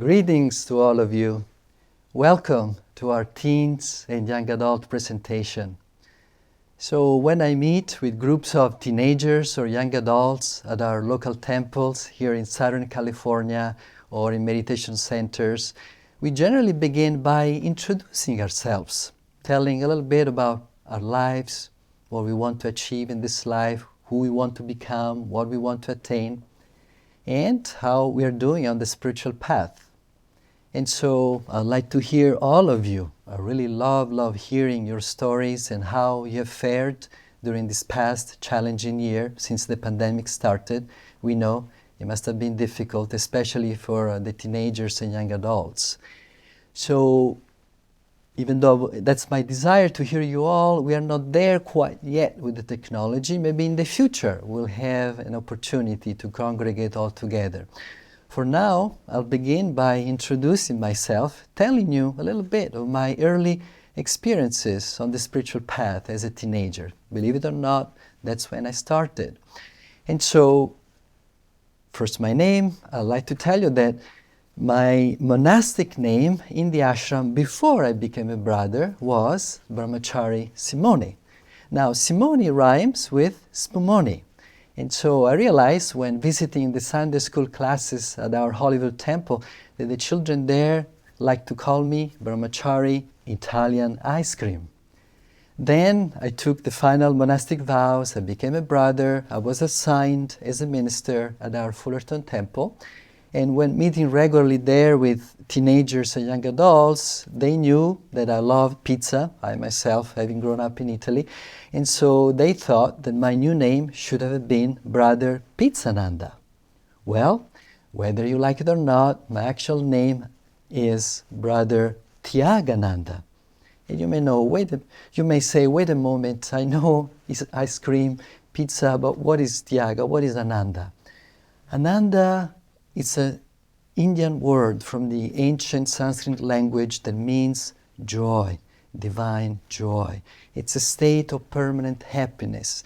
Greetings to all of you. Welcome to our teens and young adult presentation. So when I meet with groups of teenagers or young adults at our local temples here in Southern California or in meditation centers, we generally begin by introducing ourselves, telling a little bit about our lives, what we want to achieve in this life, who we want to become, what we want to attain, and how we are doing on the spiritual path. And so I'd like to hear all of you. I really love hearing your stories and how you have fared during this past challenging year since the pandemic started. We know it must have been difficult, especially for the teenagers and young adults. So even though that's my desire to hear you all, we are not there quite yet with the technology. Maybe in the future we'll have an opportunity to congregate all together. For now, I'll begin by introducing myself, telling you a little bit of my early experiences on the spiritual path as a teenager. Believe it or not, that's when I started. And so, first my name. I'd like to tell you that my monastic name in the ashram before I became a brother was Brahmachari Simone. Now, Simone rhymes with Spumoni. And so I realized when visiting the Sunday school classes at our Hollywood temple that the children there like to call me Brahmachari Italian ice cream. Then I took the final monastic vows, I became a brother, I was assigned as a minister at our Fullerton temple. And when meeting regularly there with teenagers and young adults, they knew that I loved pizza, I myself having grown up in Italy. And so they thought that my new name should have been Brother Pizzananda. Well, whether you like it or not, my actual name is Brother Tyagananda. And you may say, wait a moment, I know it's ice cream, pizza, but what is Tyaga? What is Ananda? Ananda, it's an Indian word from the ancient Sanskrit language that means joy, divine joy. It's a state of permanent happiness.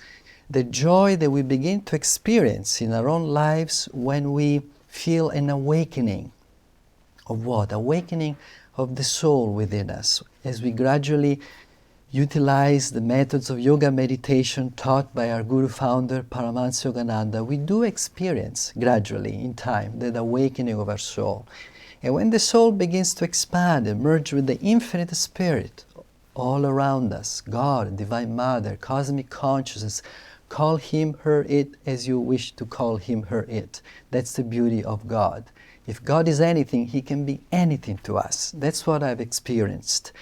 The joy that we begin to experience in our own lives when we feel an awakening of what? Awakening of the soul within us. As we gradually utilize the methods of yoga meditation taught by our Guru founder Paramahansa Yogananda, we do experience gradually in time that awakening of our soul. And when the soul begins to expand and merge with the infinite spirit all around us, God, Divine Mother, cosmic consciousness, call him, her, it as you wish to call him, her, it. That's the beauty of God. If God is anything, he can be anything to us. That's what I've experienced.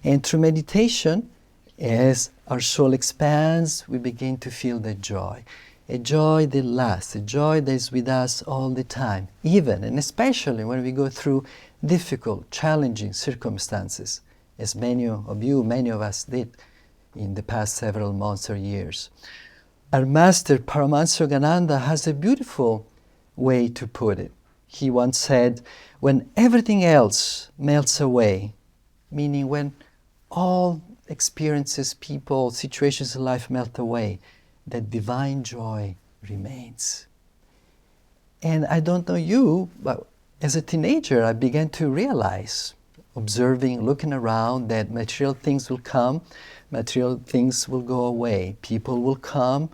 And through meditation, as our soul expands, we begin to feel the joy. A joy that lasts, a joy that is with us all the time, even and especially when we go through difficult, challenging circumstances, as many of us did in the past several months or years. Our master, Paramahansa Yogananda, has a beautiful way to put it. He once said, when everything else melts away, meaning when all experiences, people, situations in life melt away, that divine joy remains. And I don't know you, but as a teenager, I began to realize, observing, looking around, that material things will come, material things will go away. People will come,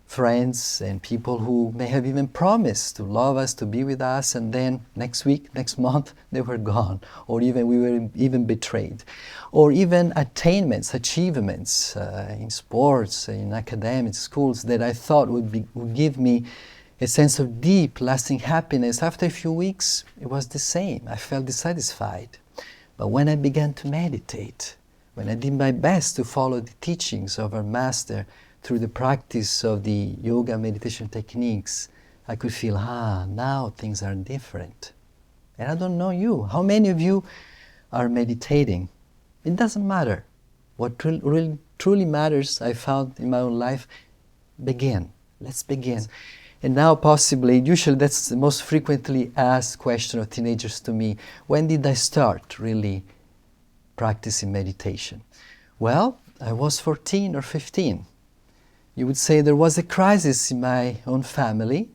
friends and people who may have even promised to love us, to be with us, and then next week, next month, they were gone. Or even we were even betrayed. Or even attainments, achievements in sports, in academic schools that I thought would give me a sense of deep, lasting happiness. After a few weeks, it was the same. I felt dissatisfied. But when I began to meditate, when I did my best to follow the teachings of our master through the practice of the yoga meditation techniques, I could feel, now things are different. And I don't know you. How many of you are meditating? It doesn't matter. What really truly matters, I found in my own life, begin. Let's begin. And now possibly, usually that's the most frequently asked question of teenagers to me. When did I start really practicing meditation? Well, I was 14 or 15. You would say there was a crisis in my own family.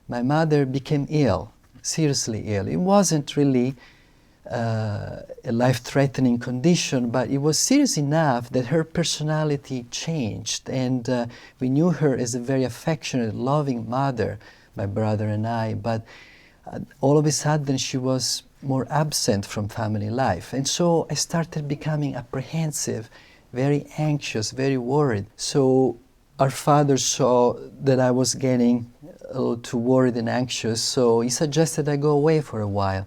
My mother became ill. seriously ill. It wasn't really a life-threatening condition, but it was serious enough that her personality changed, and we knew her as a very affectionate, loving mother, my brother and I, but all of a sudden she was more absent from family life. And so I started becoming apprehensive, very anxious, very worried. So our father saw that I was getting a little too worried and anxious, so he suggested I go away for a while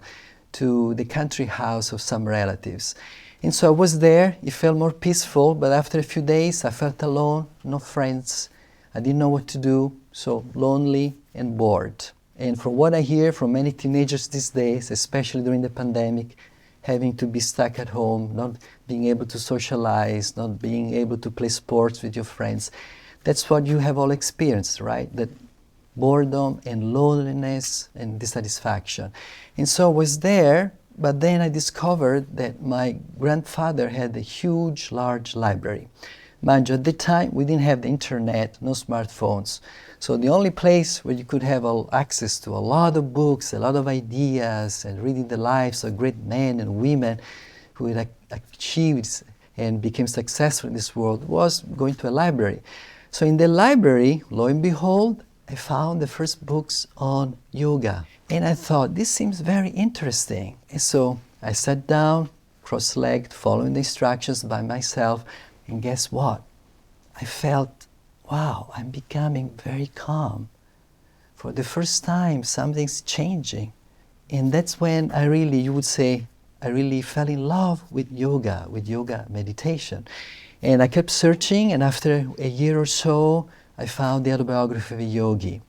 to the country house of some relatives. And so I was there. It felt more peaceful, but after a few days I felt alone, no friends. I didn't know what to do, so lonely and bored. And from what I hear from many teenagers these days, especially during the pandemic, having to be stuck at home, not being able to socialize, not being able to play sports with your friends, that's what you have all experienced, right? That boredom and loneliness and dissatisfaction. And so I was there, but then I discovered that my grandfather had a huge, large library. Mind you, at the time, we didn't have the internet, no smartphones. So the only place where you could have access to a lot of books, a lot of ideas, and reading the lives of great men and women who had achieved and became successful in this world was going to a library. So in the library, lo and behold, I found the first books on yoga. And I thought, this seems very interesting. And so I sat down, cross-legged, following the instructions by myself, and guess what? I felt, wow, I'm becoming very calm. For the first time, something's changing. And that's when I really, you would say, I really fell in love with yoga meditation. And I kept searching, and after a year or so, I found the autobiography of a yogi,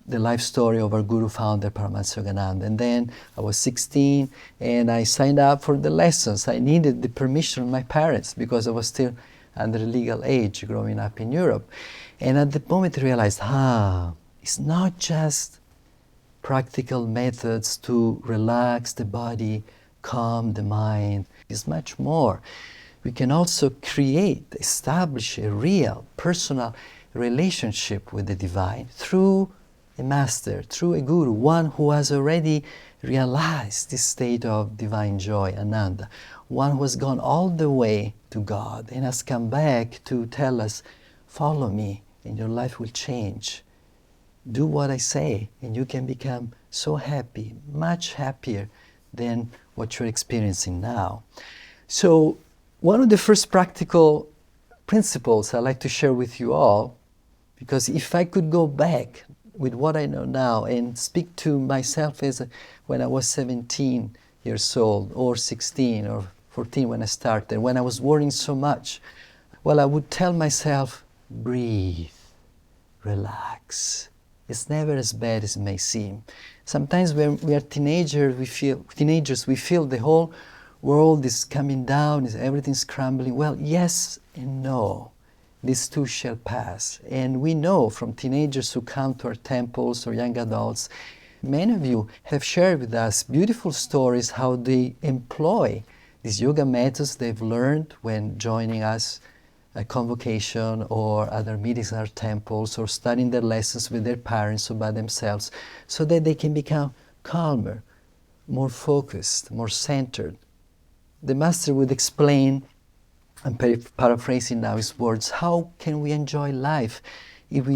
the life story of our guru founder, Paramahansa Yogananda. And then I was 16, and I signed up for the lessons. I needed the permission of my parents because I was still under legal age growing up in Europe. And at the moment I realized, it's not just practical methods to relax the body, calm the mind. It's much more. We can also establish a real, personal relationship with the divine through a master, through a guru, one who has already realized this state of divine joy, Ananda, one who has gone all the way to God and has come back to tell us, follow me and your life will change. Do what I say and you can become so happy, much happier than what you're experiencing now. So one of the first practical principles I'd like to share with you all, because if I could go back with what I know now and speak to myself when I was 17 years old, or 16 or 14 when I started, when I was worrying so much, well, I would tell myself, breathe, relax. It's never as bad as it may seem. Sometimes when we are teenagers, we feel the whole world is coming down, everything's crumbling. Well, yes and no. This too shall pass. And we know from teenagers who come to our temples or young adults, many of you have shared with us beautiful stories how they employ these yoga methods they've learned when joining us at convocation or other meetings in our temples, or studying their lessons with their parents or by themselves, so that they can become calmer, more focused, more centered. The master would explain, I'm paraphrasing now his words, how can we enjoy life if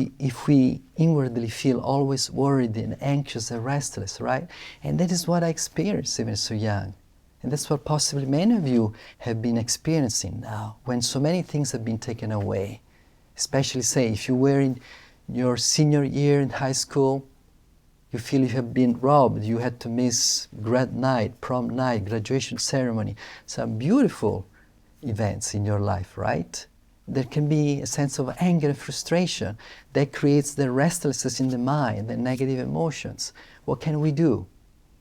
we inwardly feel always worried and anxious and restless, right? And that is what I experienced even so young. And that's what possibly many of you have been experiencing now, when so many things have been taken away. Especially, say, if you were in your senior year in high school, you feel you have been robbed, you had to miss grad night, prom night, graduation ceremony, some beautiful events in your life, right? There can be a sense of anger and frustration that creates the restlessness in the mind, the negative emotions. What can we do?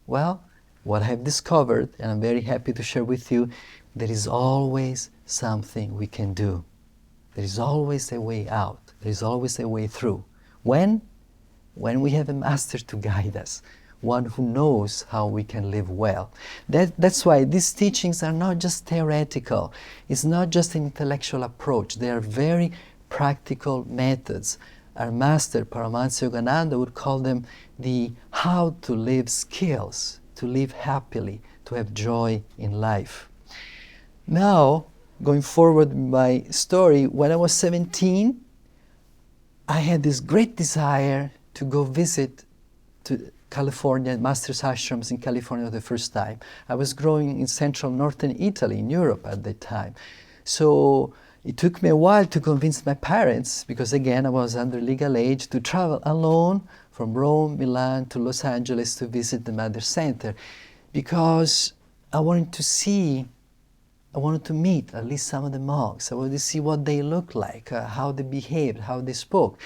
Well, what I have discovered, and I'm very happy to share with you, there is always something we can do. There is always a way out. There is always a way through. When we have a master to guide us, one who knows how we can live well. That's why these teachings are not just theoretical. It's not just an intellectual approach. They are very practical methods our master, Paramahansa Yogananda, would call them the how to live skills, to live happily, to have joy in life. Now, going forward with my story, when I was 17, I had this great desire to go visit to California, master's ashrams in California for the first time. I was growing in central northern Italy, in Europe at that time. So it took me a while to convince my parents, because again, I was under legal age, to travel alone from Rome, Milan to Los Angeles to visit the Mother Center, because I wanted to meet at least some of the monks. I wanted to see what they looked like, how they behaved, how they spoke.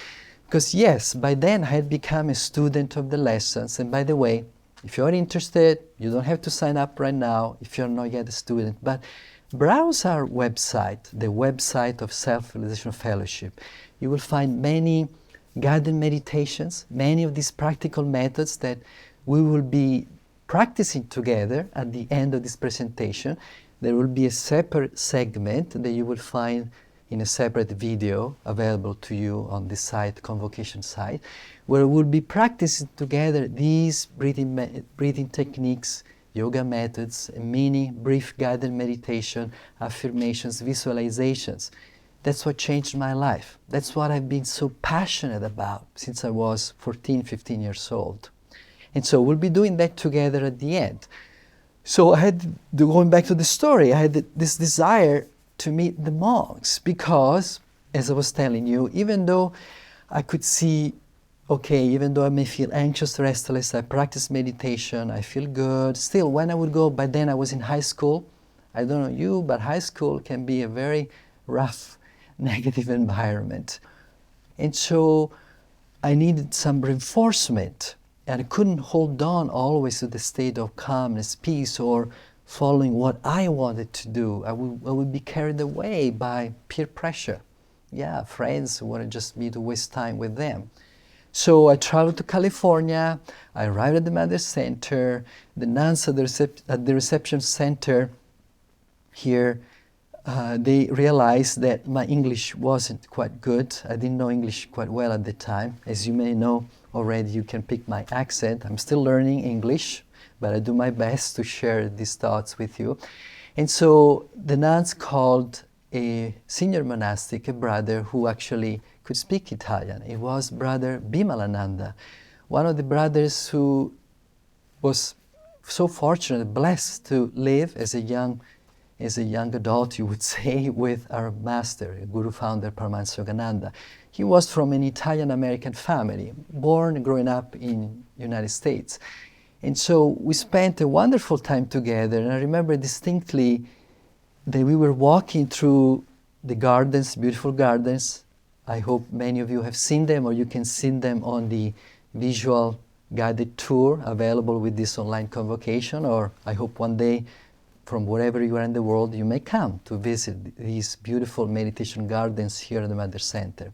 Because yes, by then I had become a student of the lessons. And by the way, if you're interested, you don't have to sign up right now if you're not yet a student. But browse our website, the website of Self-Realization Fellowship. You will find many guided meditations, many of these practical methods that we will be practicing together at the end of this presentation. There will be a separate segment that you will find in a separate video available to you on the site, Convocation site, where we'll be practicing together these breathing techniques, yoga methods, mini brief guided meditation, affirmations, visualizations. That's what changed my life. That's what I've been so passionate about since I was 14, 15 years old. And so we'll be doing that together at the end. So going back to the story, I had this desire to meet the monks because, as I was telling you, even though I could see, okay, even though I may feel anxious, restless, I practice meditation, I feel good. Still, when I would go, by then I was in high school. I don't know you, but high school can be a very rough, negative environment. And so I needed some reinforcement. And I couldn't hold on always to the state of calmness, peace, or following what I wanted to do. I would be carried away by peer pressure. Yeah, friends who wanted just me to waste time with them. So I traveled to California. I arrived at the Mother Center. The nuns at the reception center here, they realized that my English wasn't quite good. I didn't know English quite well at the time. As you may know already, you can pick my accent. I'm still learning English, but I do my best to share these thoughts with you. And so the nuns called a senior monastic, a brother who actually could speak Italian. It was Brother Bimalananda, one of the brothers who was so fortunate, blessed to live as a young adult, you would say, with our master, Guru founder Paramahansa Yogananda. He was from an Italian-American family, born and growing up in the United States. And so we spent a wonderful time together, and I remember distinctly that we were walking through the gardens, beautiful gardens. I hope many of you have seen them, or you can see them on the visual guided tour available with this online convocation, or I hope one day from wherever you are in the world, you may come to visit these beautiful meditation gardens here at the Mother Center.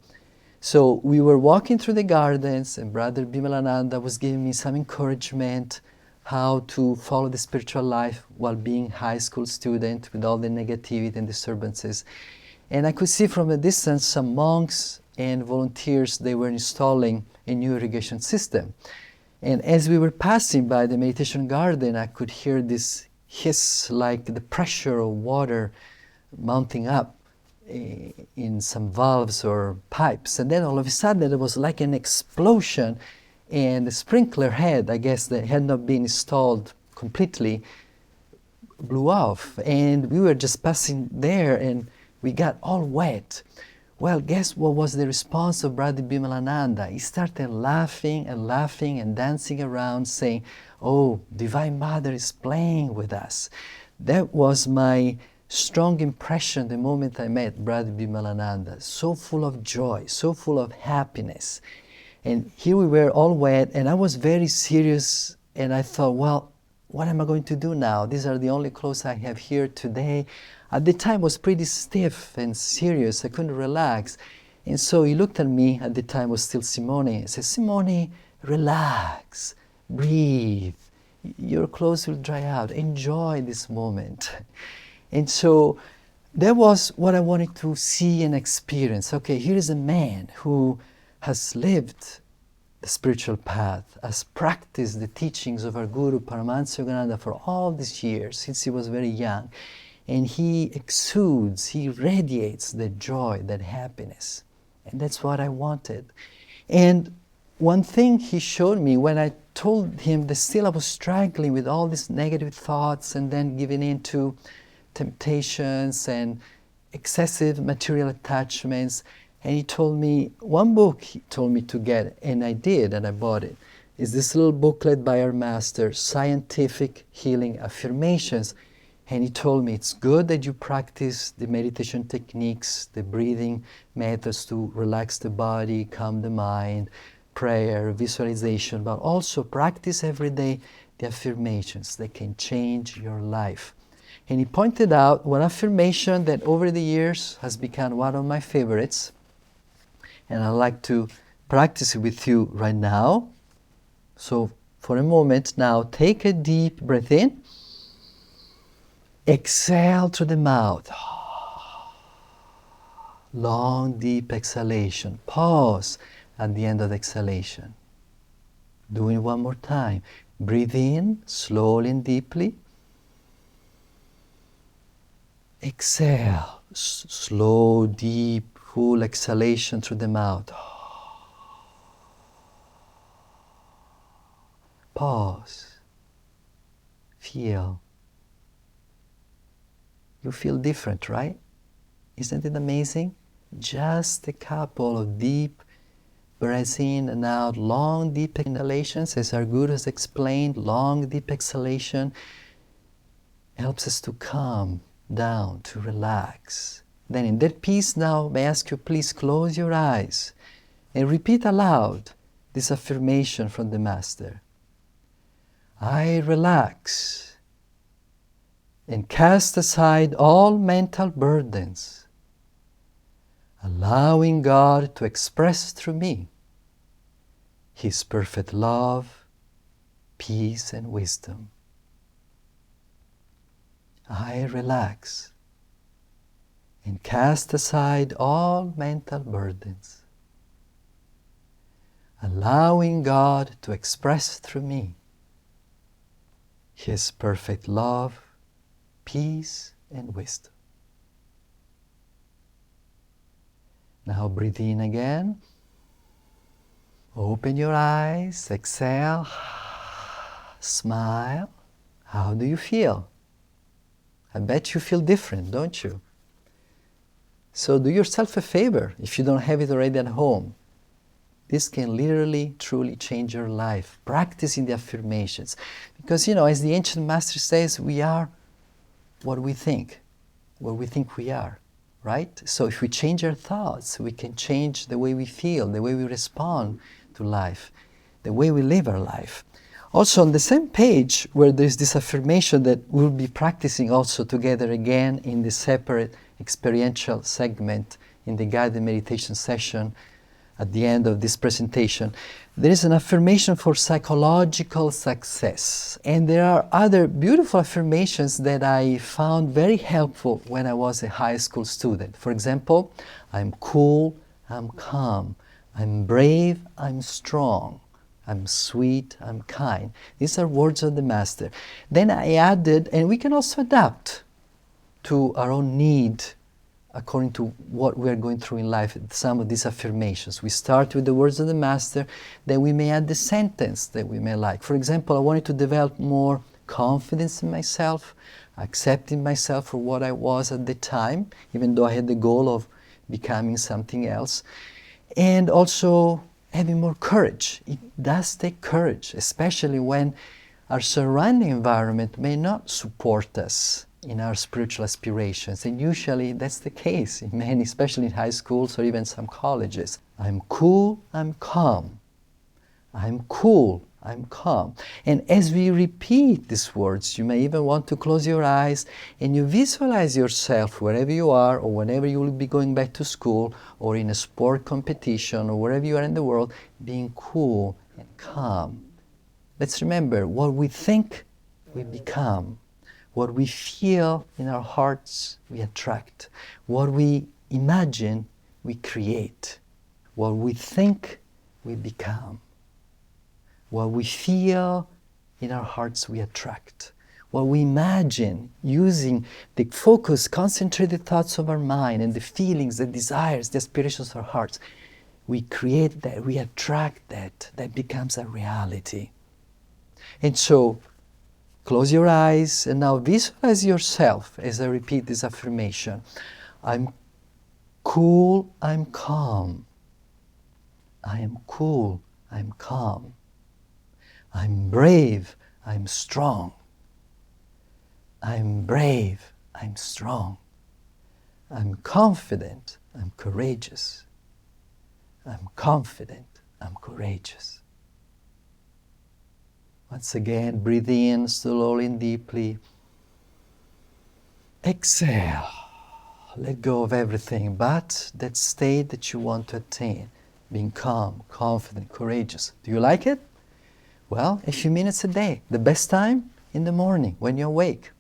So we were walking through the gardens, and Brother Bimalananda was giving me some encouragement how to follow the spiritual life while being a high school student with all the negativity and disturbances. And I could see from a distance some monks and volunteers, they were installing a new irrigation system. And as we were passing by the meditation garden, I could hear this hiss like the pressure of water mounting up in some valves or pipes. And then all of a sudden there was like an explosion, and the sprinkler head, I guess, that had not been installed completely, blew off. And we were just passing there and we got all wet. Well, guess what was the response of Brother Bimalananda? He started laughing and laughing and dancing around, saying, "Oh, Divine Mother is playing with us." That was my strong impression the moment I met Brother Bimalananda. So full of joy, so full of happiness. And here we were all wet, and I was very serious, and I thought, well, what am I going to do now? These are the only clothes I have here today. At the time, I was pretty stiff and serious. I couldn't relax. And so he looked at me, at the time was still Simone, and said, "Simone, relax, breathe. Your clothes will dry out. Enjoy this moment." And so that was what I wanted to see and experience. Okay, here is a man who has lived the spiritual path, has practiced the teachings of our Guru Paramahansa Yogananda for all these years, since he was very young. And he exudes, he radiates that joy, that happiness. And that's what I wanted. And one thing he showed me when I told him that still I was struggling with all these negative thoughts and then giving in to temptations and excessive material attachments. And he told me, one book he told me to get, and I did, and I bought it, is this little booklet by our master, Scientific Healing Affirmations. And he told me, it's good that you practice the meditation techniques, the breathing methods to relax the body, calm the mind, prayer, visualization, but also practice every day the affirmations that can change your life. And he pointed out one affirmation that over the years has become one of my favorites, and I'd like to practice it with you right now. So for a moment now, take a deep breath in. Exhale through the mouth. Long, deep exhalation. Pause at the end of the exhalation. Do it one more time. Breathe in slowly and deeply. Exhale. Slow, deep, full exhalation through the mouth. Pause. Feel. You feel different, right? Isn't it amazing? Just a couple of deep breaths in and out, long, deep inhalations, as our Guru has explained, long, deep exhalation helps us to calm down, to relax. Then in that peace now, may I ask you, please close your eyes and repeat aloud this affirmation from the Master. I relax and cast aside all mental burdens, allowing God to express through me His perfect love, peace, and wisdom. I relax and cast aside all mental burdens, allowing God to express through me His perfect love, peace, and wisdom. Now breathe in again. Open your eyes, exhale, smile. How do you feel? I bet you feel different, don't you? So do yourself a favor if you don't have it already at home. This can literally, truly change your life. Practicing the affirmations. Because, as the ancient master says, we are what we think we are, right? So if we change our thoughts, we can change the way we feel, the way we respond to life, the way we live our life. Also on the same page where there's this affirmation that we'll be practicing also together again in the separate experiential segment in the guided meditation session at the end of this presentation, there is an affirmation for psychological success. And there are other beautiful affirmations that I found very helpful when I was a high school student. For example, I'm cool, I'm calm, I'm brave, I'm strong, I'm sweet, I'm kind. These are words of the Master. Then I added, and we can also adapt to our own need according to what we are going through in life, some of these affirmations. We start with the words of the Master, then we may add the sentence that we may like. For example, I wanted to develop more confidence in myself, accepting myself for what I was at the time, even though I had the goal of becoming something else. And also having more courage. It does take courage, especially when our surrounding environment may not support us in our spiritual aspirations. And usually that's the case in many, especially in high schools or even some colleges. I'm cool, I'm calm. I'm cool, I'm calm. And as we repeat these words, you may even want to close your eyes and you visualize yourself wherever you are or whenever you will be going back to school or in a sport competition or wherever you are in the world, being cool and calm. Let's remember, what we think, we become. What we feel in our hearts, we attract. What we imagine, we create. What we think, we become. What we feel in our hearts, we attract. What we imagine using the focused, concentrated thoughts of our mind and the feelings, the desires, the aspirations of our hearts, we create that, we attract that. That becomes a reality. And so, close your eyes and now visualize yourself as I repeat this affirmation. I'm cool, I'm calm. I am cool, I'm calm. I'm brave, I'm strong. I'm brave, I'm strong. I'm confident, I'm courageous. I'm confident, I'm courageous. Once again, breathe in slowly and deeply. Exhale. Let go of everything but that state that you want to attain. Being calm, confident, courageous. Do you like it? Well, a few minutes a day. The best time? In the morning, when you're awake.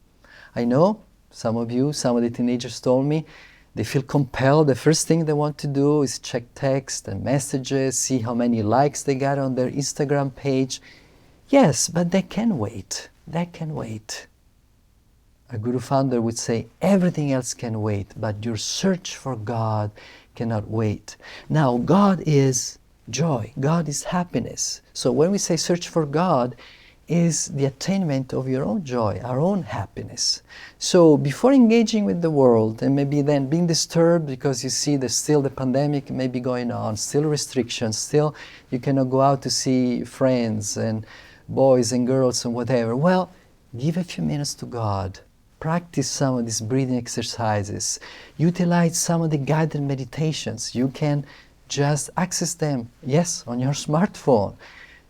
I know some of the teenagers told me, they feel compelled. The first thing they want to do is check text and messages, see how many likes they got on their Instagram page. Yes, but that can wait. That can wait. A Guru founder would say, everything else can wait, but your search for God cannot wait. Now, God is joy. God is happiness. So when we say search for God, is the attainment of your own joy, our own happiness. So before engaging with the world and maybe then being disturbed because you see there's still the pandemic maybe going on, still restrictions, still you cannot go out to see friends and boys and girls and whatever. Well, give a few minutes to God. Practice some of these breathing exercises. Utilize some of the guided meditations. You can just access them, yes, on your smartphone.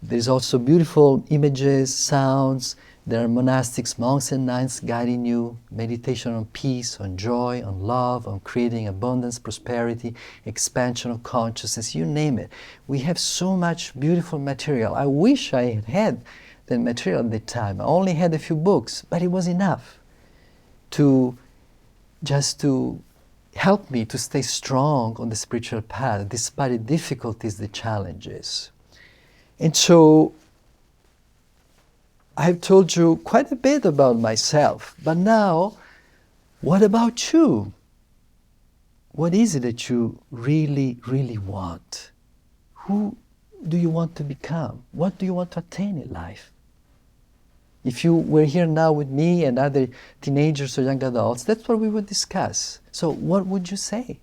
There's also beautiful images, sounds. There are monastics, monks and nuns guiding you. Meditation on peace, on joy, on love, on creating abundance, prosperity, expansion of consciousness, you name it. We have so much beautiful material. I wish I had had that material at the time. I only had a few books, but it was enough to help me to stay strong on the spiritual path, despite the difficulties, the challenges. And so, I've told you quite a bit about myself, but now, what about you? What is it that you really, really want? Who do you want to become? What do you want to attain in life? If you were here now with me and other teenagers or young adults, that's what we would discuss. So what would you say?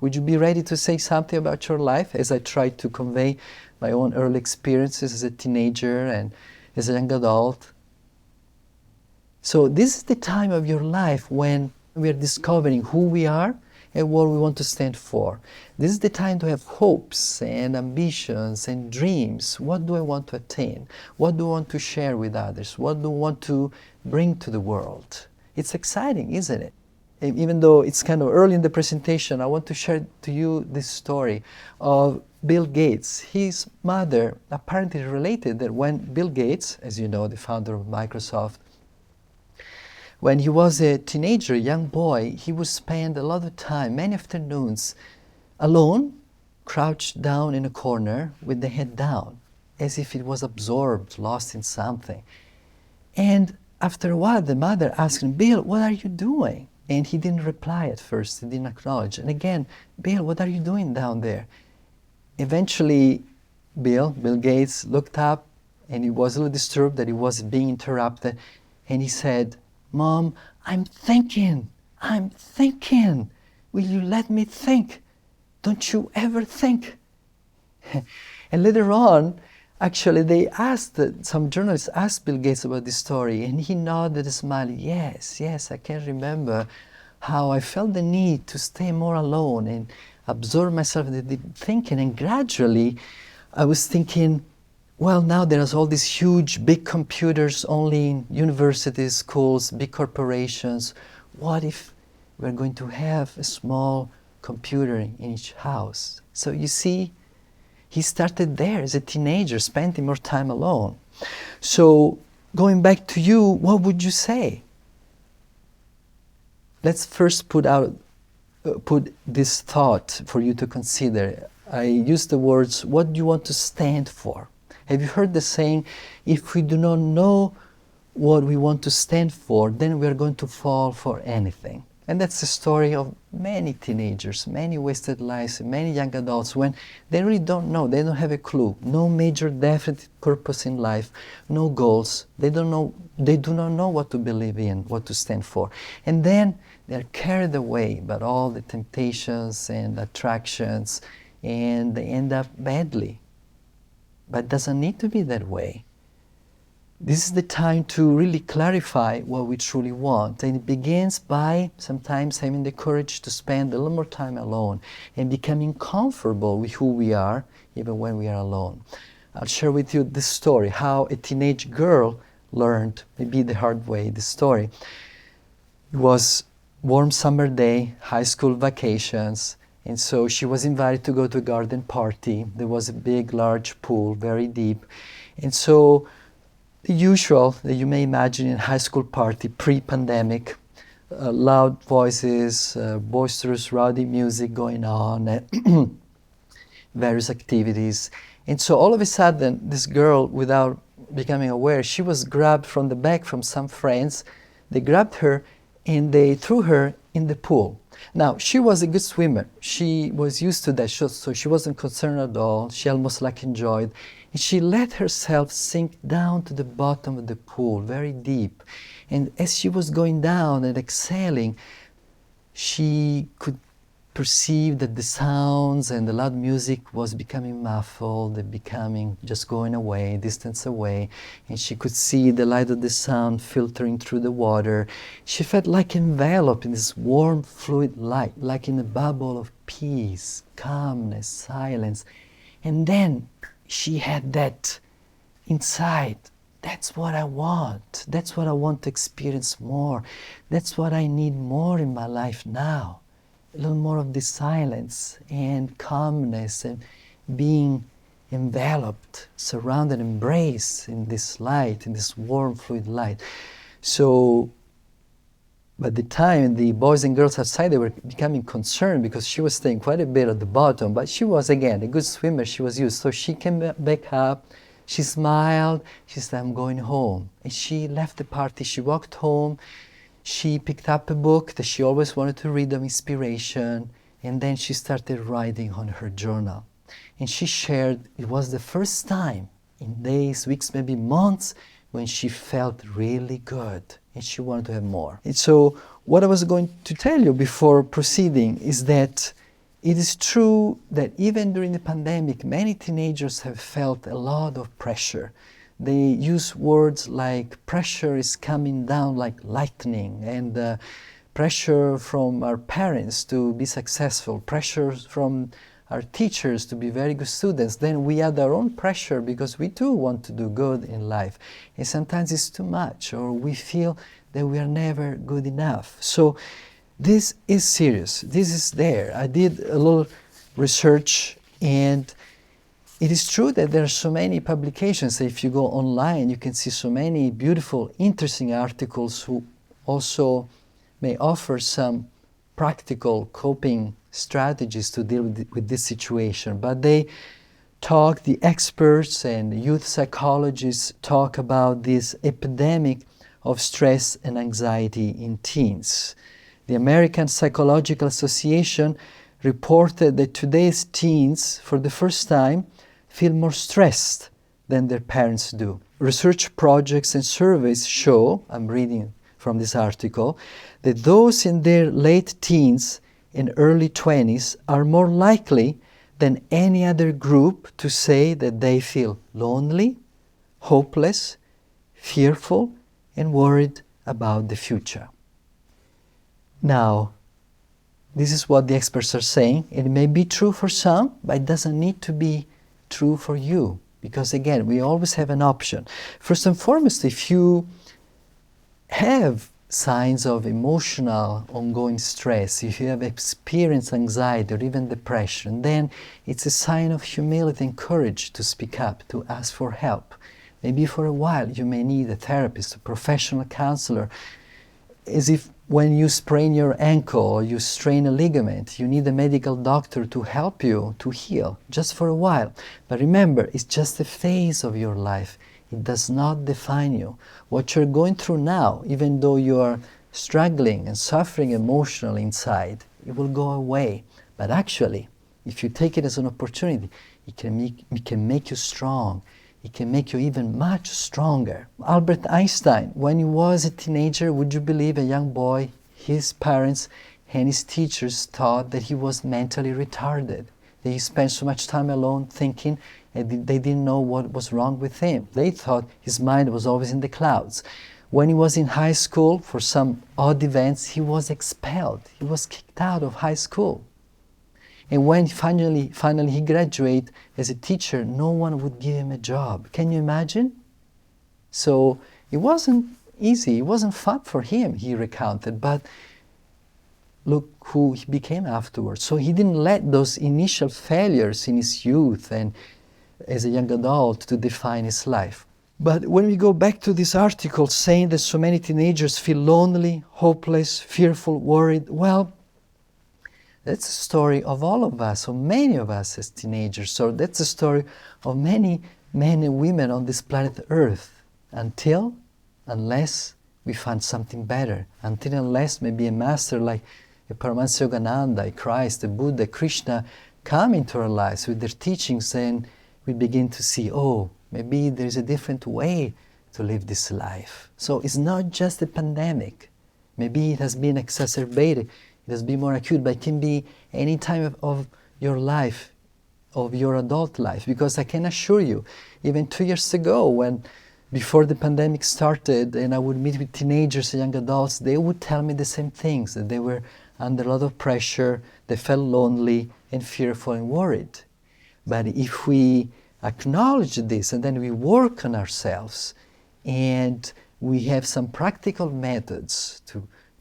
Would you be ready to say something about your life as I tried to convey my own early experiences as a teenager and as a young adult? So this is the time of your life when we are discovering who we are and what we want to stand for. This is the time to have hopes and ambitions and dreams. What do I want to attain? What do I want to share with others? What do I want to bring to the world? It's exciting, isn't it? Even though it's kind of early in the presentation, I want to share to you this story of Bill Gates. His mother apparently related that when Bill Gates, as you know, the founder of Microsoft, when he was a teenager, a young boy, he would spend a lot of time, many afternoons, alone, crouched down in a corner with the head down, as if it was absorbed, lost in something. And after a while, the mother asked him, Bill, what are you doing? And he didn't reply at first, he didn't acknowledge. And again, Bill, what are you doing down there? Eventually, Bill Gates looked up and he was a little disturbed that he was being interrupted. And he said, Mom, I'm thinking. Will you let me think? Don't you ever think? And later on, actually, some journalists asked Bill Gates about this story, and he nodded and smiled. Yes, I can remember how I felt the need to stay more alone and absorb myself in the deep thinking. And gradually, I was thinking, well, now there's all these huge, big computers only in universities, schools, big corporations. What if we're going to have a small computer in each house? So you see, he started there as a teenager, spending more time alone. So going back to you, what would you say? Let's first put this thought for you to consider. I use the words, what do you want to stand for? Have you heard the saying, if we do not know what we want to stand for, then we are going to fall for anything. And that's the story of many teenagers, many wasted lives, many young adults when they really don't know, they don't have a clue, no major definite purpose in life, no goals, they do not know what to believe in, what to stand for. And then they're carried away by all the temptations and attractions, and they end up badly. But it doesn't need to be that way. This is the time to really clarify what we truly want. And it begins by sometimes having the courage to spend a little more time alone and becoming comfortable with who we are, even when we are alone. I'll share with you this story, how a teenage girl learned, maybe the hard way, this story. It was warm summer day, high school vacations, and so she was invited to go to a garden party. There was a big, large pool, very deep. And so the usual that you may imagine in a high school party, pre-pandemic, loud voices, boisterous, rowdy music going on, and various activities. And so all of a sudden, this girl, without becoming aware, she was grabbed from the back from some friends. They grabbed her and they threw her in the pool. Now, she was a good swimmer. She was used to that, so she wasn't concerned at all. She almost enjoyed. And she let herself sink down to the bottom of the pool, very deep. And as she was going down and exhaling, she could perceive that the sounds and the loud music was becoming muffled, and becoming just going away, distance away. And she could see the light of the sun filtering through the water. She felt like enveloped in this warm, fluid light, like in a bubble of peace, calmness, silence. And then she had that inside. That's what I want. That's what I want to experience more. That's what I need more in my life now. A little more of this silence and calmness and being enveloped, surrounded, embraced in this light, in this warm, fluid light. So by the time the boys and girls outside, they were becoming concerned because she was staying quite a bit at the bottom, but she was, again, a good swimmer. She was used. So she came back up, she smiled, she said, I'm going home. And she left the party, she walked home, she picked up a book that she always wanted to read of inspiration, and then she started writing on her journal. And she shared it was the first time in days, weeks, maybe months, when she felt really good and she wanted to have more. And so what I was going to tell you before proceeding is that it is true that even during the pandemic, many teenagers have felt a lot of pressure. They use words like pressure is coming down like lightning, and pressure from our parents to be successful, pressure from our teachers to be very good students. Then we add our own pressure because we too want to do good in life. And sometimes it's too much, or we feel that we are never good enough. So this is serious. This is there. I did a little research, and it is true that there are so many publications. If you go online, you can see so many beautiful, interesting articles who also may offer some practical coping strategies to deal with this situation. But the experts and youth psychologists talk about this epidemic of stress and anxiety in teens. The American Psychological Association reported that today's teens, for the first time, feel more stressed than their parents do. Research projects and surveys show, I'm reading from this article, that those in their late teens and early 20s are more likely than any other group to say that they feel lonely, hopeless, fearful, and worried about the future. Now, this is what the experts are saying, and it may be true for some, but it doesn't need to be true for you, because again, we always have an option. First and foremost, if you have signs of emotional ongoing stress, if you have experienced anxiety or even depression, then it's a sign of humility and courage to speak up, to ask for help. Maybe for a while you may need a therapist, a professional counselor, as if when you sprain your ankle or you strain a ligament, you need a medical doctor to help you to heal, just for a while. But remember, it's just a phase of your life. It does not define you. What you're going through now, even though you are struggling and suffering emotionally inside, it will go away. But actually, if you take it as an opportunity, it can make you strong. It can make you even much stronger. Albert Einstein, when he was a teenager, would you believe, a young boy, his parents and his teachers thought that he was mentally retarded. That he spent so much time alone thinking, and they didn't know what was wrong with him. They thought his mind was always in the clouds. When he was in high school, for some odd events, he was expelled. He was kicked out of high school. And when finally he graduated as a teacher, no one would give him a job. Can you imagine? So it wasn't easy, it wasn't fun for him, he recounted, but look who he became afterwards. So he didn't let those initial failures in his youth and as a young adult to define his life. But when we go back to this article saying that so many teenagers feel lonely, hopeless, fearful, worried, well, that's the story of all of us, or many of us as teenagers. So that's the story of many men and women on this planet Earth. Unless we find something better. Unless maybe a master like Paramahansa Yogananda, Christ, the Buddha, Krishna come into our lives with their teachings, and we begin to see, oh, maybe there's a different way to live this life. So it's not just a pandemic. Maybe it has been exacerbated. It has been more acute, but it can be any time of your life, of your adult life. Because I can assure you, even 2 years ago, before the pandemic started, and I would meet with teenagers and young adults, they would tell me the same things, that they were under a lot of pressure, they felt lonely and fearful and worried. But if we acknowledge this and then we work on ourselves, and we have some practical methods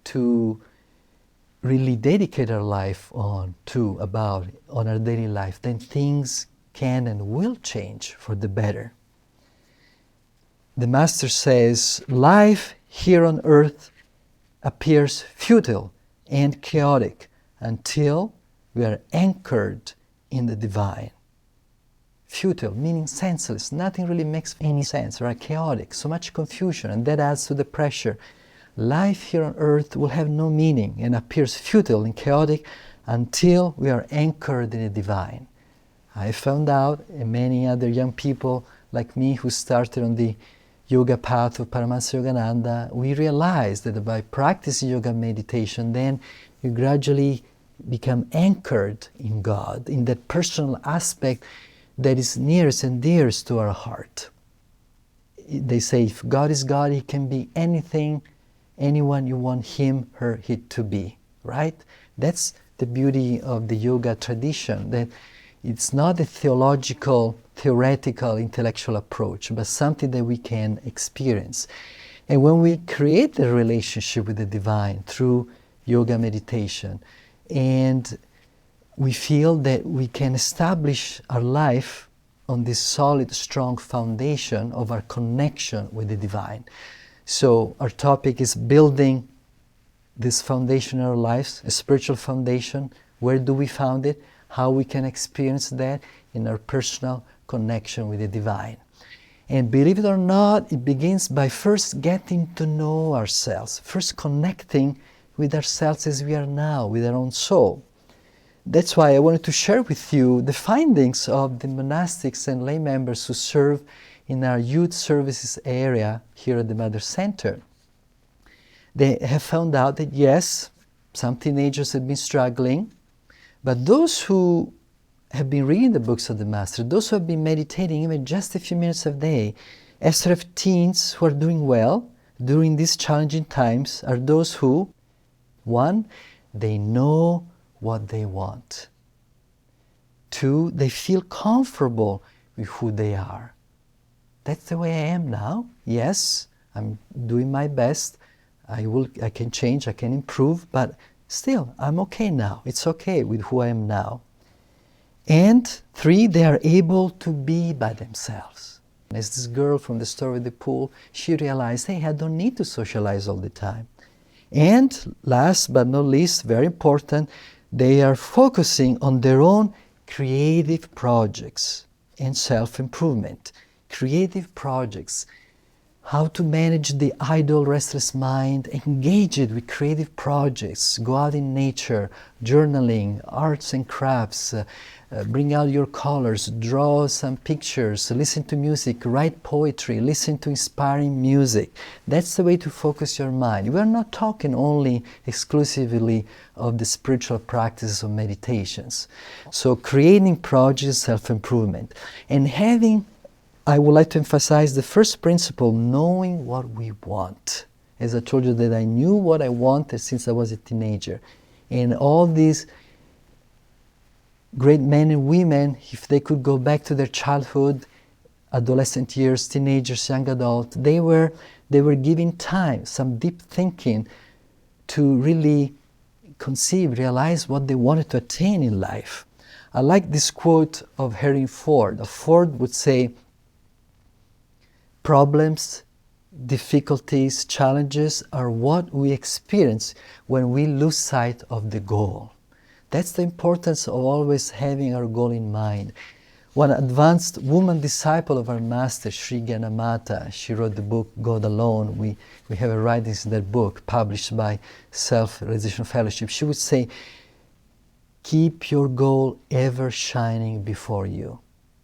to really dedicate our life on our daily life, then things can and will change for the better. The Master says, life here on earth appears futile and chaotic until we are anchored in the divine. Futile, meaning senseless. Nothing really makes any sense, right? Chaotic, so much confusion, and that adds to the pressure. Life here on earth will have no meaning and appears futile and chaotic until we are anchored in the divine. I found out, and many other young people like me who started on the yoga path of Paramahansa Yogananda, we realized that by practicing yoga meditation, then you gradually become anchored in God, in that personal aspect that is nearest and dearest to our heart. They say, if God is God, He can be anything, anyone you want Him, her, it to be, right? That's the beauty of the yoga tradition, that it's not a theoretical, intellectual approach, but something that we can experience. And when we create a relationship with the divine through yoga meditation, and we feel that we can establish our life on this solid, strong foundation of our connection with the divine. So our topic is building this foundation in our lives, a spiritual foundation. Where do we found it? How we can experience that in our personal connection with the divine. And believe it or not, it begins by first getting to know ourselves, first connecting with ourselves as we are now, with our own soul. That's why I wanted to share with you the findings of the monastics and lay members who serve in our youth services area here at the Mother Center. They have found out that yes, some teenagers have been struggling, but those who have been reading the books of the Master, those who have been meditating even just a few minutes a day, as sort of teens who are doing well during these challenging times, are those who, one, they know what they want. Two, they feel comfortable with who they are. That's the way I am now. Yes, I'm doing my best. I can change, I can improve, but still, I'm okay now. It's okay with who I am now. And three, they are able to be by themselves. As this girl from the story of the pool, she realized, hey, I don't need to socialize all the time. And last but not least, very important, they are focusing on their own creative projects and self-improvement. Creative projects, how to manage the idle, restless mind, engage it with creative projects, go out in nature, journaling, arts and crafts, bring out your colors, draw some pictures, listen to music, write poetry, listen to inspiring music. That's the way to focus your mind. We're not talking only exclusively of the spiritual practices of meditations. So creating projects, self-improvement, and having, I would like to emphasize the first principle, knowing what we want. As I told you that I knew what I wanted since I was a teenager. And all these great men and women, if they could go back to their childhood, adolescent years, teenagers, young adults, they were giving time, some deep thinking to really conceive, realize what they wanted to attain in life. I like this quote of Henry Ford. Ford would say, problems, difficulties, challenges are what we experience when we lose sight of the goal. That's the importance of always having our goal in mind. One advanced woman disciple of our master, Sri Gyanamata, she wrote the book God Alone. We have a writings in that book published by Self-Realization Fellowship. She would say, keep your goal ever shining before you.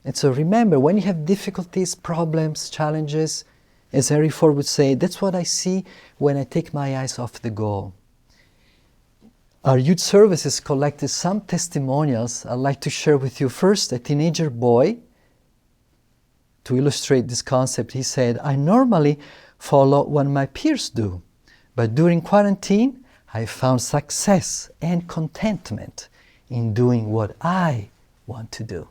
And so remember, when you have difficulties, problems, challenges, as Henry Ford would say, that's what I see when I take my eyes off the goal. Our youth services collected some testimonials I'd like to share with you. First, a teenager boy, to illustrate this concept, he said, I normally follow what my peers do, but during quarantine, I found success and contentment in doing what I want to do.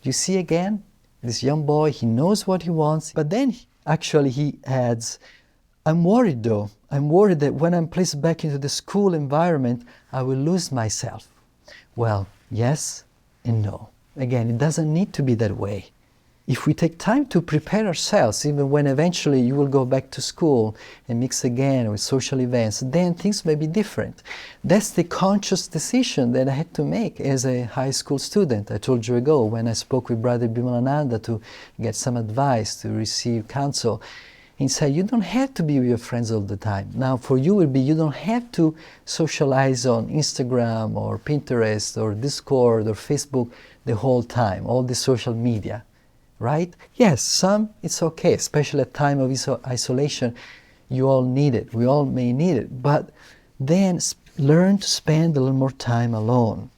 You see again, this young boy, he knows what he wants, but then actually he adds, I'm worried though. I'm worried that when I'm placed back into the school environment, I will lose myself. Well, yes and no. Again, it doesn't need to be that way. If we take time to prepare ourselves, even when eventually you will go back to school and mix again with social events, then things may be different. That's the conscious decision that I had to make as a high school student. I told you ago when I spoke with Brother Bimalananda to get some advice, to receive counsel. He said, you don't have to be with your friends all the time. Now for you will be, you don't have to socialize on Instagram or Pinterest or Discord or Facebook the whole time, all the social media. Right? Yes, some it's okay, especially at time of isolation. You all need it. We all may need it. But then learn to spend a little more time alone.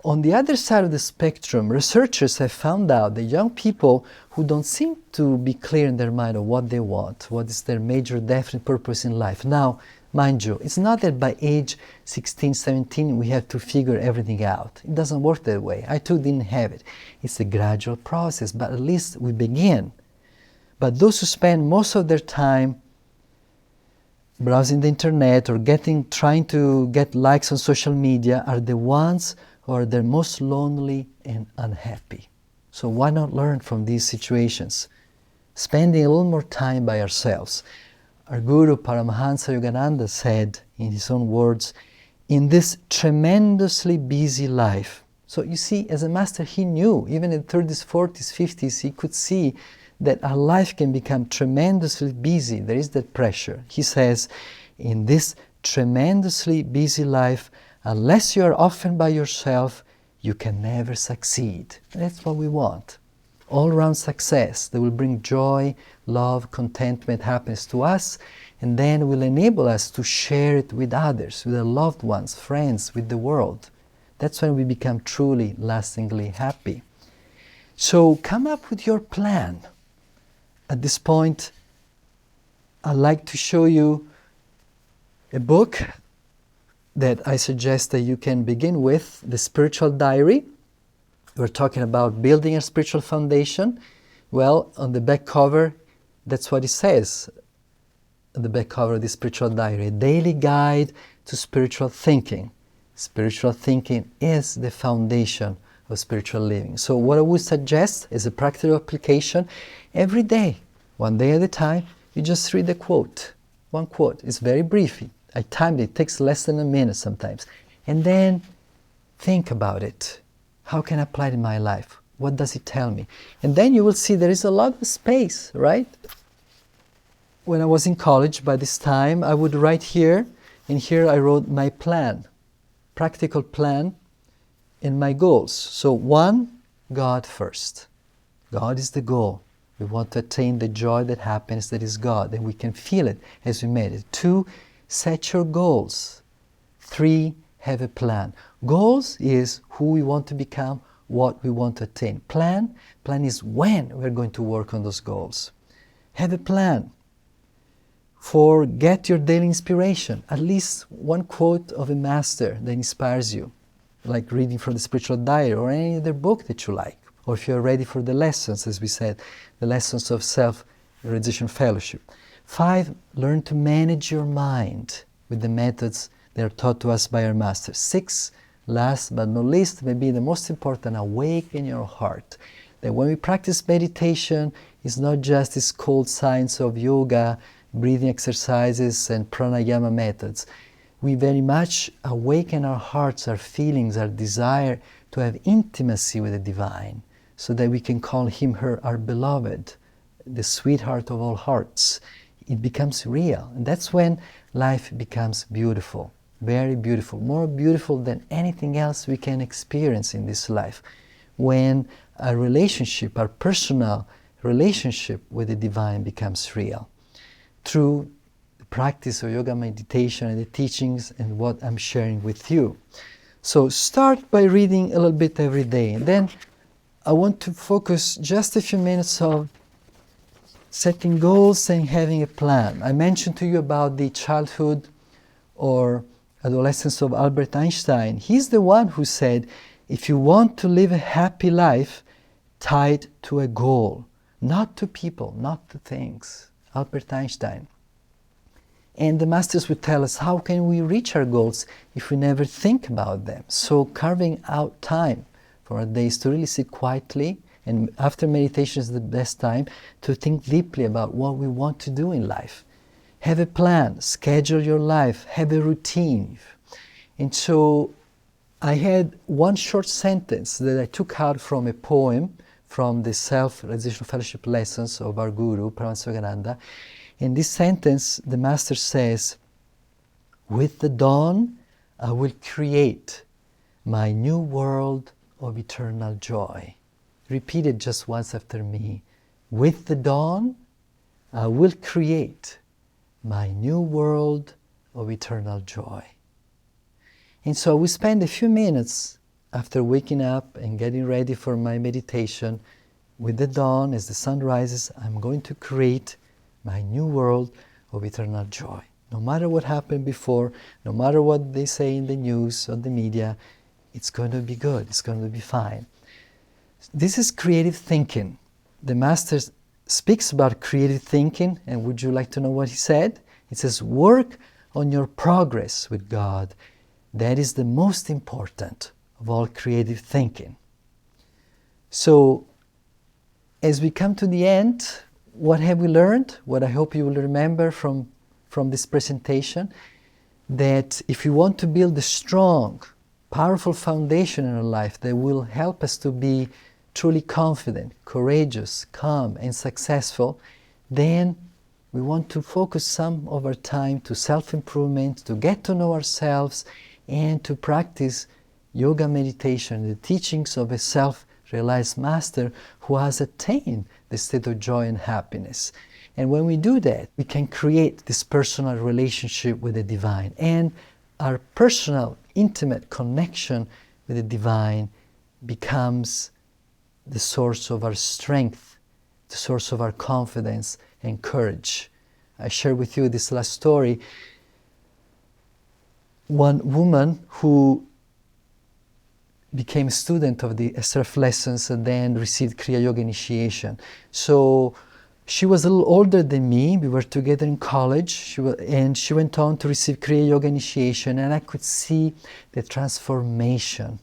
On the other side of the spectrum, researchers have found out that young people who don't seem to be clear in their mind of what they want, what is their major definite purpose in life. Now, mind you, it's not that by age 16, 17 we have to figure everything out. It doesn't work that way. I too didn't have it. It's a gradual process, but at least we begin. But those who spend most of their time browsing the internet or trying to get likes on social media are the ones who are the most lonely and unhappy. So why not learn from these situations? Spending a little more time by ourselves. Our Guru Paramahansa Yogananda said in his own words, in this tremendously busy life. So you see, as a master, he knew, even in the 30s, 40s, 50s, he could see that our life can become tremendously busy. There is that pressure. He says, in this tremendously busy life, unless you are often by yourself, you can never succeed. That's what we want. All-round success that will bring joy, love, contentment, happiness to us, and then will enable us to share it with others, with our loved ones, friends, with the world. That's when we become truly, lastingly happy. So come up with your plan. At this point, I'd like to show you a book that I suggest that you can begin with, The Spiritual Diary. We're talking about building a spiritual foundation. Well, on the back cover, that's what it says. On the back cover of the Spiritual Diary, a daily guide to spiritual thinking. Spiritual thinking is the foundation of spiritual living. So what I would suggest is a practical application every day, one day at a time, you just read the quote, one quote. It's very brief. I timed it. It takes less than a minute sometimes. And then think about it. How can I apply it in my life? What does it tell me? And then you will see there is a lot of space, right? When I was in college, by this time, I would write here, and here I wrote my plan, practical plan, and my goals. So 1, God first. God is the goal. We want to attain the joy, that happiness that is God, and we can feel it as we meditate. 2, set your goals. 3, have a plan. Goals is who we want to become, what we want to attain. Plan is when we're going to work on those goals. Have a plan. Get your daily inspiration, at least one quote of a master that inspires you, like reading from the Spiritual Diary or any other book that you like. Or if you're ready for the lessons, as we said, the lessons of Self-Realization Fellowship. 5, learn to manage your mind with the methods that are taught to us by our masters. 6, last but not least, maybe the most important, awaken your heart. That when we practice meditation, it's not just this cold science of yoga, breathing exercises and pranayama methods. We very much awaken our hearts, our feelings, our desire to have intimacy with the divine, so that we can call him, her, our beloved, the sweetheart of all hearts. It becomes real. And that's when life becomes beautiful, very beautiful, more beautiful than anything else we can experience in this life. When our relationship, our personal relationship with the divine becomes real. Through the practice of yoga meditation and the teachings and what I'm sharing with you. So start by reading a little bit every day. And then I want to focus just a few minutes on setting goals and having a plan. I mentioned to you about the childhood or adolescence of Albert Einstein. He's the one who said, if you want to live a happy life, tied to a goal, not to people, not to things. Albert Einstein. And the masters would tell us, how can we reach our goals if we never think about them? So carving out time for our days to really sit quietly, and after meditation is the best time to think deeply about what we want to do in life. Have a plan, schedule your life, have a routine. And so I had one short sentence that I took out from a poem from the Self-Realization Fellowship lessons of our Guru, Paramahansa Yogananda. In this sentence, the Master says, with the dawn, I will create my new world of eternal joy. Repeat it just once after me. With the dawn, I will create my new world of eternal joy. And so we spend a few minutes after waking up and getting ready for my meditation. With the dawn, as the sun rises, I'm going to create my new world of eternal joy. No matter what happened before, no matter what they say in the news or the media, it's going to be good, it's going to be fine. This is creative thinking. The Master speaks about creative thinking, and would you like to know what he said? He says, work on your progress with God. That is the most important of all creative thinking. So, as we come to the end, what have we learned? What I hope you will remember from this presentation, that if we want to build a strong, powerful foundation in our life that will help us to be truly confident, courageous, calm, and successful, then we want to focus some of our time to self-improvement, to get to know ourselves, and to practice yoga meditation, the teachings of a self-realized master who has attained the state of joy and happiness. And when we do that, we can create this personal relationship with the divine. And our personal, intimate connection with the divine becomes the source of our strength, the source of our confidence and courage. I share with you this last story. One woman who became a student of the SRF lessons and then received Kriya Yoga initiation. So she was a little older than me. We were together in college, and she went on to receive Kriya Yoga initiation, and I could see the transformation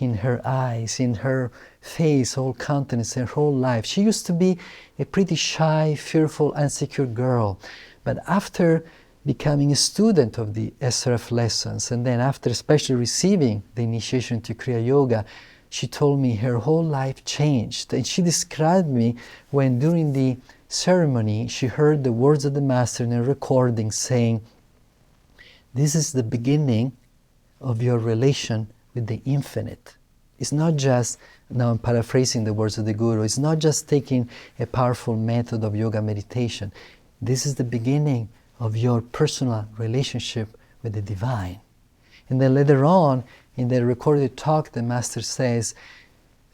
in her eyes, in her face, whole countenance, her whole life. She used to be a pretty shy, fearful, insecure girl. But after becoming a student of the SRF lessons, and then after especially receiving the initiation to Kriya Yoga, she told me her whole life changed. And she described me when during the ceremony she heard the words of the Master in a recording saying, "This is the beginning of your relation with the infinite." It's not just, now I'm paraphrasing the words of the Guru, it's not just taking a powerful method of yoga meditation. This is the beginning of your personal relationship with the divine. And then later on, in the recorded talk, the Master says,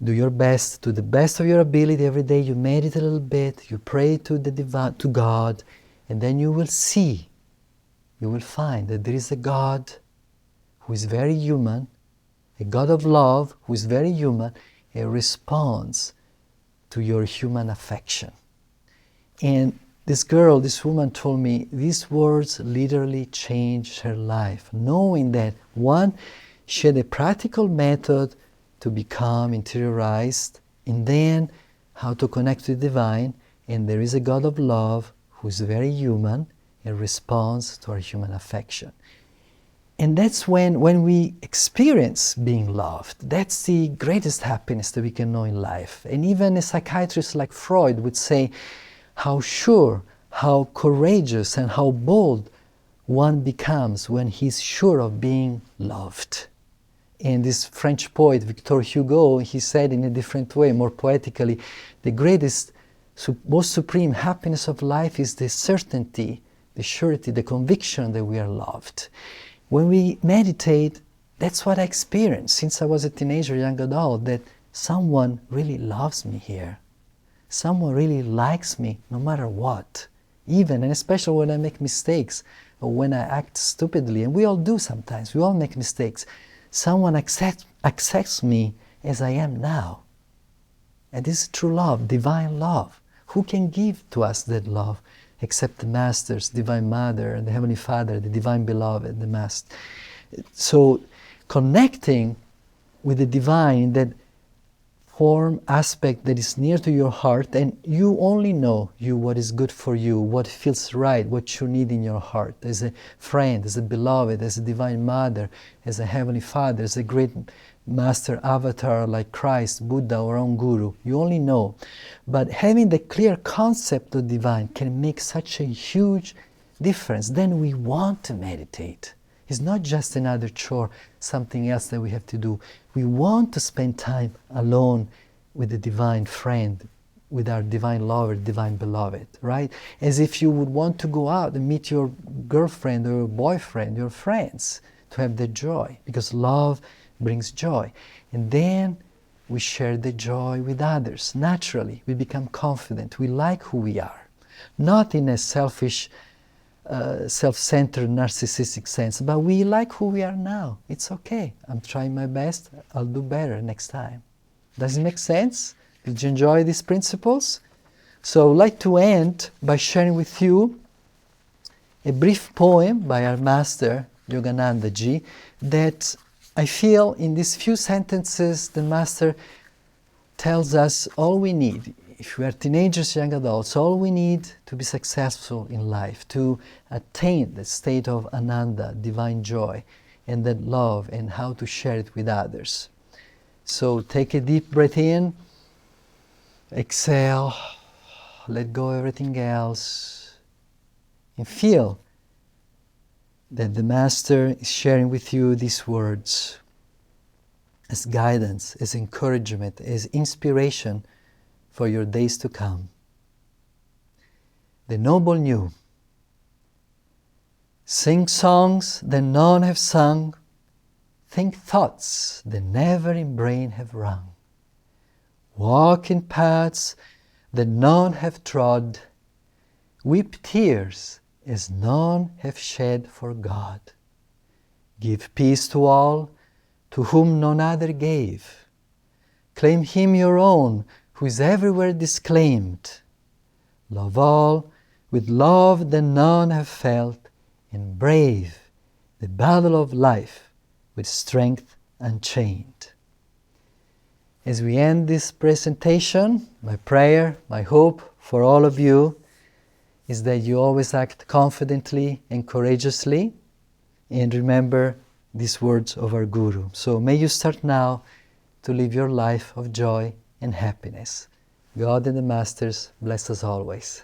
do your best, to the best of your ability every day. You meditate a little bit, you pray to the divine, to God, and then you will see, you will find that there is a God who is very human, a God of love who is very human, and responds to your human affection. And this girl, this woman told me these words literally changed her life, knowing that, one, she had a practical method to become interiorized, and then how to connect to the divine, and there is a God of love who is very human and responds to our human affection. And that's when we experience being loved, that's the greatest happiness that we can know in life. And even a psychiatrist like Freud would say how sure, how courageous, and how bold one becomes when he's sure of being loved. And this French poet, Victor Hugo, he said in a different way, more poetically, the greatest, most supreme happiness of life is the certainty, the surety, the conviction that we are loved. When we meditate, that's what I experienced since I was a teenager, young adult, that someone really loves me here. Someone really likes me no matter what. Even and especially when I make mistakes or when I act stupidly, and we all do sometimes, we all make mistakes. Someone accepts me as I am now. And this is true love, divine love. Who can give to us that love except the Masters, Divine Mother, the Heavenly Father, the Divine Beloved, the Master? So connecting with the divine, that form aspect that is near to your heart, and you only know what is good for you, what feels right, what you need in your heart, as a friend, as a beloved, as a Divine Mother, as a Heavenly Father, as a great Master Avatar like Christ, Buddha, or own Guru. You only know. But having the clear concept of divine can make such a huge difference. Then we want to meditate. It's not just another chore, something else that we have to do. We want to spend time alone with the divine friend, with our divine lover, divine beloved, right? As if you would want to go out and meet your girlfriend or your boyfriend, your friends, to have the joy, because love brings joy. And then we share the joy with others. Naturally, we become confident. We like who we are. Not in a selfish, self-centered, narcissistic sense, but we like who we are now. It's okay. I'm trying my best. I'll do better next time. Does it make sense? Did you enjoy these principles? So I'd like to end by sharing with you a brief poem by our master, Yogananda Ji, that I feel in these few sentences the Master tells us all we need. If we are teenagers, young adults, all we need to be successful in life, to attain the state of Ananda, divine joy, and that love, and how to share it with others. So take a deep breath in, exhale, let go of everything else, and feel that the Master is sharing with you these words as guidance, as encouragement, as inspiration for your days to come. The noble knew, sing songs that none have sung, think thoughts that never in brain have rung, walk in paths that none have trod, weep tears as none have shed for God. Give peace to all to whom none other gave. Claim him your own who is everywhere disclaimed. Love all with love that none have felt, and brave the battle of life with strength unchained. As we end this presentation, my prayer, my hope for all of you is that you always act confidently and courageously, and remember these words of our Guru. So may you start now to live your life of joy and happiness. God and the Masters bless us always.